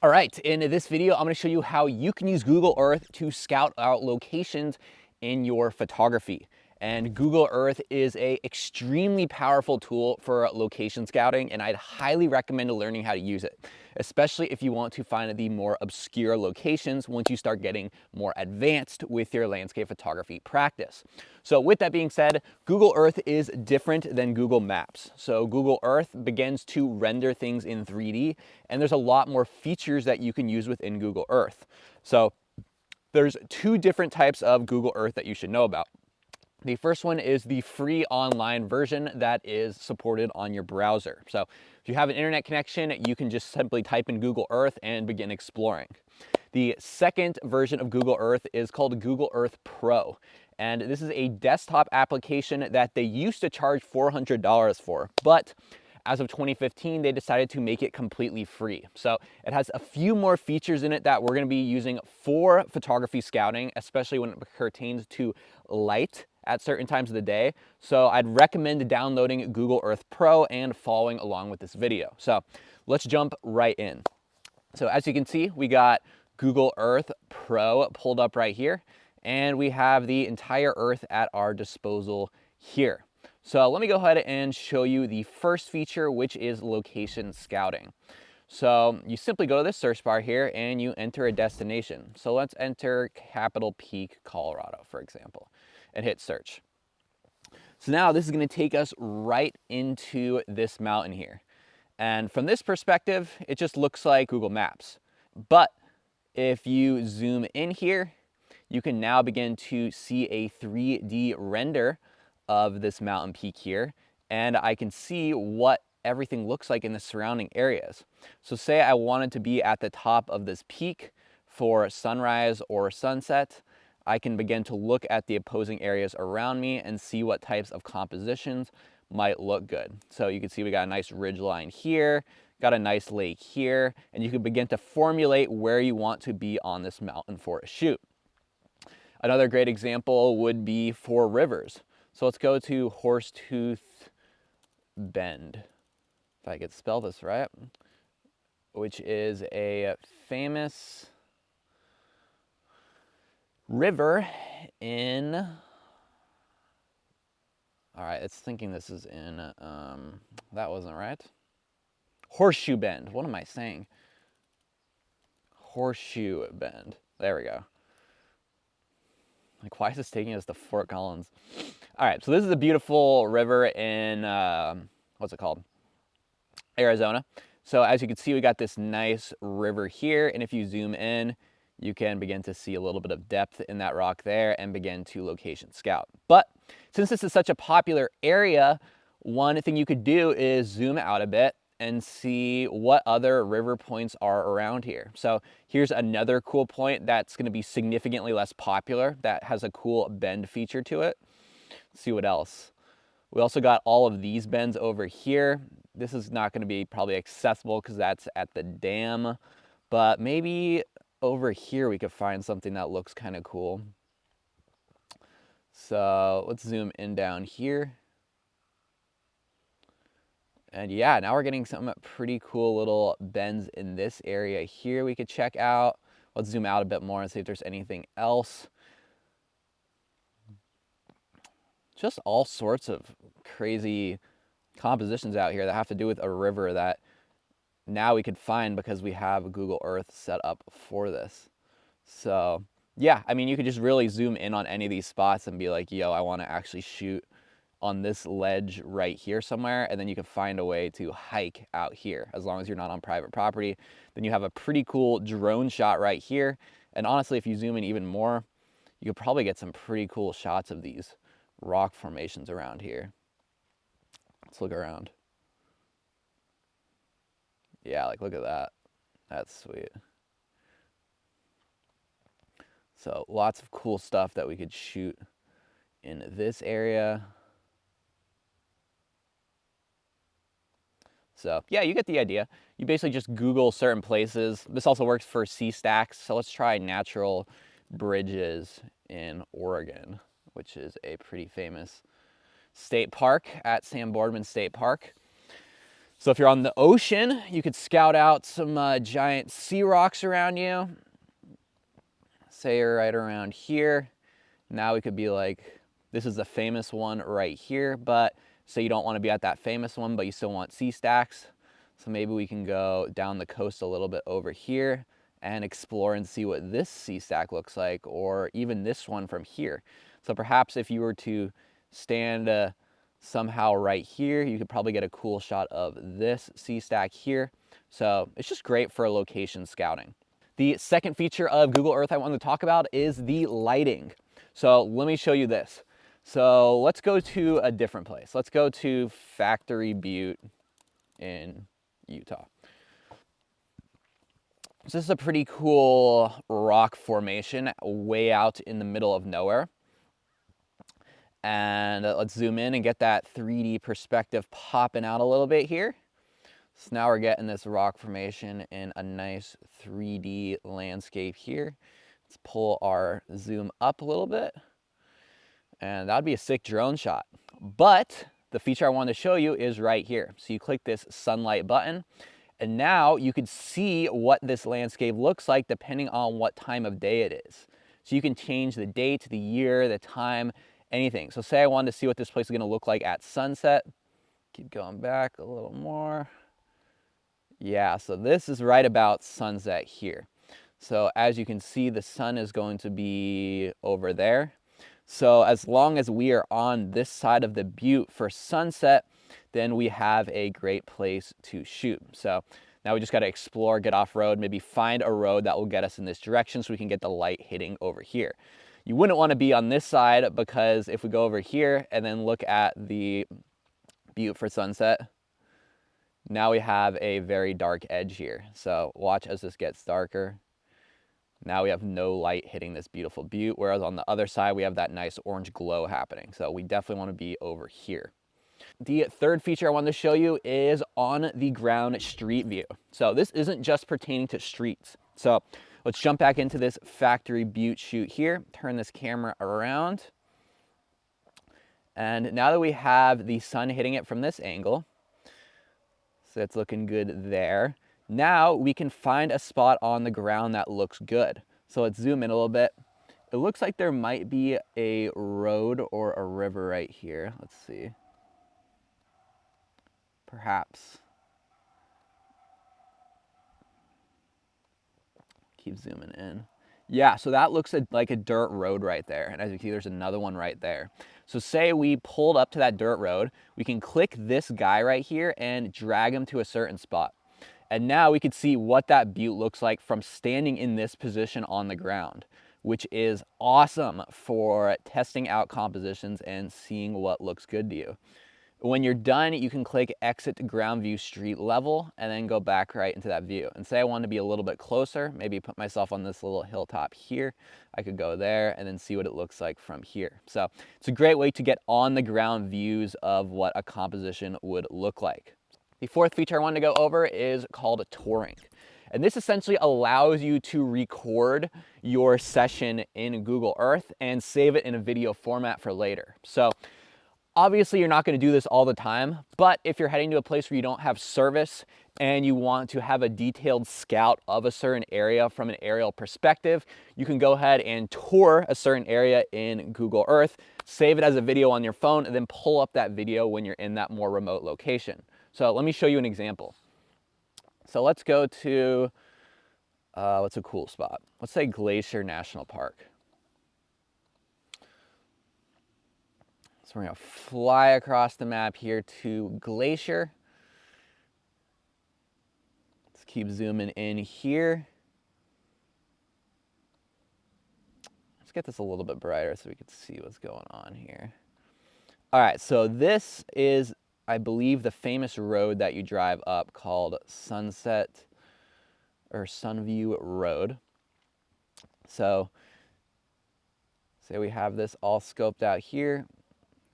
All right, in this video, I'm gonna show you how you can use Google Earth to scout out locations in your photography. And Google Earth is a extremely powerful tool for location scouting, and I'd highly recommend learning how to use it, especially if you want to find the more obscure locations once you start getting more advanced with your landscape photography practice. So with that being said, Google Earth is different than Google Maps. So Google Earth begins to render things in 3D, and there's a lot more features that you can use within Google Earth. So there's two different types of Google Earth that you should know about. The first one is the free online version that is supported on your browser. So if you have an internet connection, you can just simply type in Google Earth and begin exploring. The second version of Google Earth is called Google Earth Pro. And this is a desktop application that they used to charge $400 for, but as of 2015, they decided to make it completely free. So it has a few more features in it that we're gonna be using for photography scouting, especially when it pertains to light at certain times of the day. So I'd recommend downloading Google Earth Pro and following along with this video. So let's jump right in. So as you can see, we got Google Earth Pro pulled up right here, and we have the entire Earth at our disposal here. So let me go ahead and show you the first feature, which is location scouting. So you simply go to this search bar here and you enter a destination. So let's enter Capitol Peak, Colorado, for example, and hit search. So now this is going to take us right into this mountain here. And from this perspective, it just looks like Google Maps. But if you zoom in here, you can now begin to see a 3D render of this mountain peak here. And I can see what everything looks like in the surrounding areas. So say I wanted to be at the top of this peak for sunrise or sunset, I can begin to look at the opposing areas around me and see what types of compositions might look good. So you can see we got a nice ridge line here, got a nice lake here, and you can begin to formulate where you want to be on this mountain for a shoot. Another great example would be for rivers. So let's go to Horsetooth Bend, if I could spell this right, which is a famous river in, all right, it's thinking this is in, that wasn't right. Horseshoe Bend, what am I saying? Horseshoe Bend, there we go. Like, why is this taking us to Fort Collins? All right, so this is a beautiful river in, what's it called? Arizona. So as you can see, we got this nice river here, and if you zoom in, you can begin to see a little bit of depth in that rock there and begin to location scout. But since this is such a popular area, one thing you could do is zoom out a bit and see what other river points are around here. So here's another cool point that's going to be significantly less popular that has a cool bend feature to it. Let's see what else. We also got all of these bends over here. This is not going to be probably accessible because that's at the dam, but maybe over here we could find something that looks kind of cool. So let's zoom in down here. And yeah, now we're getting some pretty cool little bends in this area here we could check out. Let's zoom out a bit more and see if there's anything else. Just all sorts of crazy compositions out here that have to do with a river that now we could find because we have Google Earth set up for this. So yeah, I mean, you could just really zoom in on any of these spots and be like, yo, I want to actually shoot on this ledge right here somewhere, and then you can find a way to hike out here as long as you're not on private property. Then you have a pretty cool drone shot right here, and honestly, if you zoom in even more, you could probably get some pretty cool shots of these rock formations around here. Let's look around. Yeah, like look at that. That's sweet. So lots of cool stuff that we could shoot in this area. So yeah, you get the idea. You basically just Google certain places. This also works for sea stacks. So let's try natural bridges in Oregon, which is a pretty famous state park at Sam Boardman State Park. So if you're on the ocean, you could scout out some giant sea rocks around you. Say you're right around here. Now we could be like, this is the famous one right here, but say you don't want to be at that famous one, but you still want sea stacks. So maybe we can go down the coast a little bit over here and explore and see what this sea stack looks like, or even this one from here. So perhaps if you were to stand somehow right here, you could probably get a cool shot of this sea stack here. So it's just great for location scouting. The second feature of Google Earth I wanted to talk about is the lighting. So let me show you this. So let's go to a different place. Let's go to Factory Butte in Utah. So this is a pretty cool rock formation way out in the middle of nowhere. And let's zoom in and get that 3D perspective popping out a little bit here. So now we're getting this rock formation in a nice 3D landscape here. Let's pull our zoom up a little bit. And that'd be a sick drone shot. But the feature I wanted to show you is right here. So you click this sunlight button, and now you can see what this landscape looks like depending on what time of day it is. So you can change the date, the year, the time, anything. So say I wanted to see what this place is gonna look like at sunset. Keep going back a little more. Yeah, so this is right about sunset here. So as you can see, the sun is going to be over there. So as long as we are on this side of the butte for sunset, then we have a great place to shoot. So now we just got to explore, get off road, maybe find a road that will get us in this direction so we can get the light hitting over here. You wouldn't want to be on this side, because if we go over here and then look at the butte for sunset, now we have a very dark edge here. So watch as this gets darker. Now we have no light hitting this beautiful butte, whereas on the other side we have that nice orange glow happening. So we definitely want to be over here. The third feature I wanted to show you is on the ground street view. So this isn't just pertaining to streets. So let's jump back into this Factory Butte shoot here, turn this camera around. And now that we have the sun hitting it from this angle, so it's looking good there. Now we can find a spot on the ground that looks good. So let's zoom in a little bit. It looks like there might be a road or a river right here. Let's see. Perhaps. Keep zooming in. Yeah, so that looks like a dirt road right there. And as you can see, there's another one right there. So say we pulled up to that dirt road, we can click this guy right here and drag him to a certain spot. And now we could see what that butte looks like from standing in this position on the ground, which is awesome for testing out compositions and seeing what looks good to you. When you're done, you can click exit to ground view street level and then go back right into that view. And say I want to be a little bit closer, maybe put myself on this little hilltop here. I could go there and then see what it looks like from here. So it's a great way to get on the ground views of what a composition would look like. The fourth feature I wanted to go over is called touring. And this essentially allows you to record your session in Google Earth and save it in a video format for later. So obviously you're not going to do this all the time, but if you're heading to a place where you don't have service and you want to have a detailed scout of a certain area from an aerial perspective, you can go ahead and tour a certain area in Google Earth, save it as a video on your phone, and then pull up that video when you're in that more remote location. So let me show you an example. So let's go to, what's a cool spot? Let's say Glacier National Park. So we're gonna fly across the map here to Glacier. Let's keep zooming in here. Let's get this a little bit brighter so we can see what's going on here. All right, so this is, I believe, the famous road that you drive up called Sunset or Sunview Road. So say we have this all scoped out here.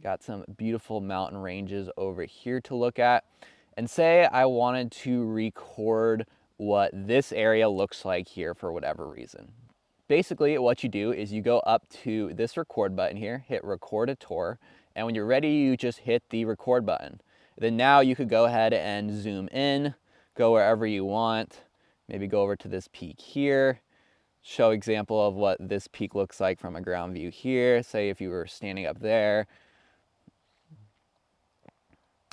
Got some beautiful mountain ranges over here to look at. And say I wanted to record what this area looks like here for whatever reason. Basically, what you do is you go up to this record button here, hit record a tour, and when you're ready, you just hit the record button. Then now you could go ahead and zoom in, go wherever you want, maybe go over to this peak here, show example of what this peak looks like from a ground view here. Say if you were standing up there.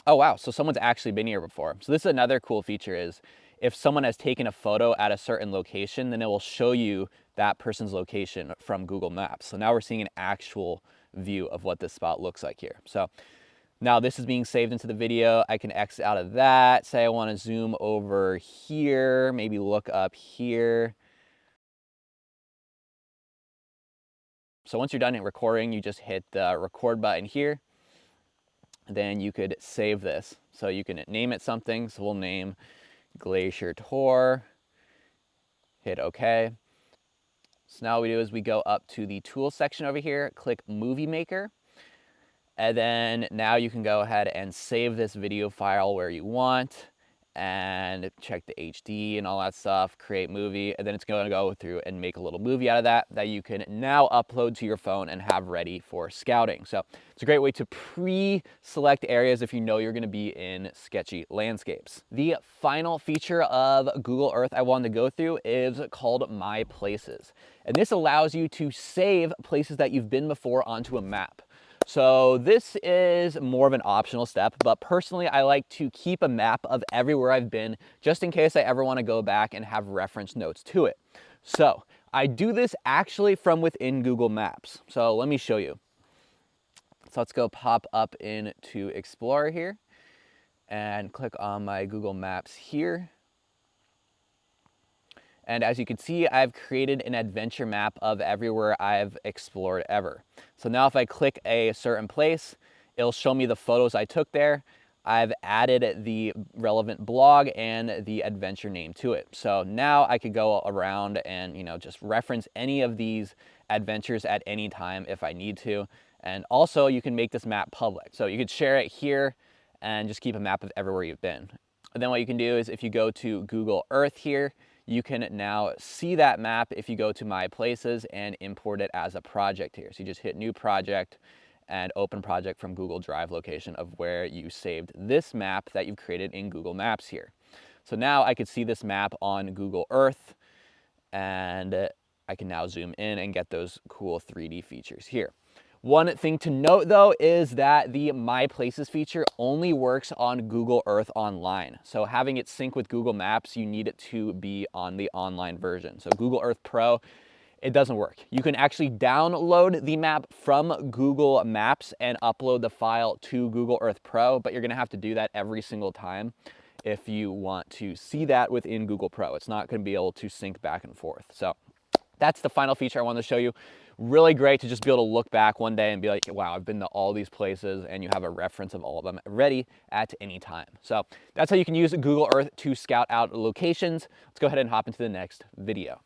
Oh wow, so someone's actually been here before. So this is another cool feature, is if someone has taken a photo at a certain location, then it will show you that person's location from Google Maps. So now we're seeing an actual view of what this spot looks like here. So now this is being saved into the video. I can exit out of that. Say I want to zoom over here, maybe look up here. So once you're done recording, you just hit the record button here. Then you could save this. So you can name it something. So we'll name Glacier Tour, hit OK. So now what we do is we go up to the tools section over here, click Movie Maker, and then now you can go ahead and save this video file where you want and check the HD and all that stuff, create movie, and then it's going to go through and make a little movie out of that you can now upload to your phone and have ready for scouting. So it's a great way to pre-select areas if you know you're going to be in sketchy landscapes. The final feature of Google Earth I wanted to go through is called My Places. And this allows you to save places that you've been before onto a map. So this is more of an optional step, but personally I like to keep a map of everywhere I've been just in case I ever want to go back and have reference notes to it. So I do this actually from within Google Maps. So let me show you. So let's go pop up into Explorer here and click on my Google Maps here. And as you can see, I've created an adventure map of everywhere I've explored ever. So now if I click a certain place, it'll show me the photos I took there. I've added the relevant blog and the adventure name to it. So now I could go around and, just reference any of these adventures at any time if I need to. And also you can make this map public. So you could share it here and just keep a map of everywhere you've been. And then what you can do is if you go to Google Earth here, you can now see that map if you go to My Places and import it as a project here. So you just hit New Project and Open Project from Google Drive location of where you saved this map that you've created in Google Maps here. So now I could see this map on Google Earth, and I can now zoom in and get those cool 3D features here. One thing to note though is that the My Places feature only works on Google Earth Online. So having it sync with Google Maps, you need it to be on the online version. So Google Earth Pro, it doesn't work. You can actually download the map from Google Maps and upload the file to Google Earth Pro, but you're gonna have to do that every single time if you want to see that within Google Pro. It's not gonna be able to sync back and forth. So that's the final feature I wanted to show you. Really great to just be able to look back one day and be like, wow, I've been to all these places, and you have a reference of all of them ready at any time. So that's how you can use Google Earth to scout out locations. Let's go ahead and hop into the next video.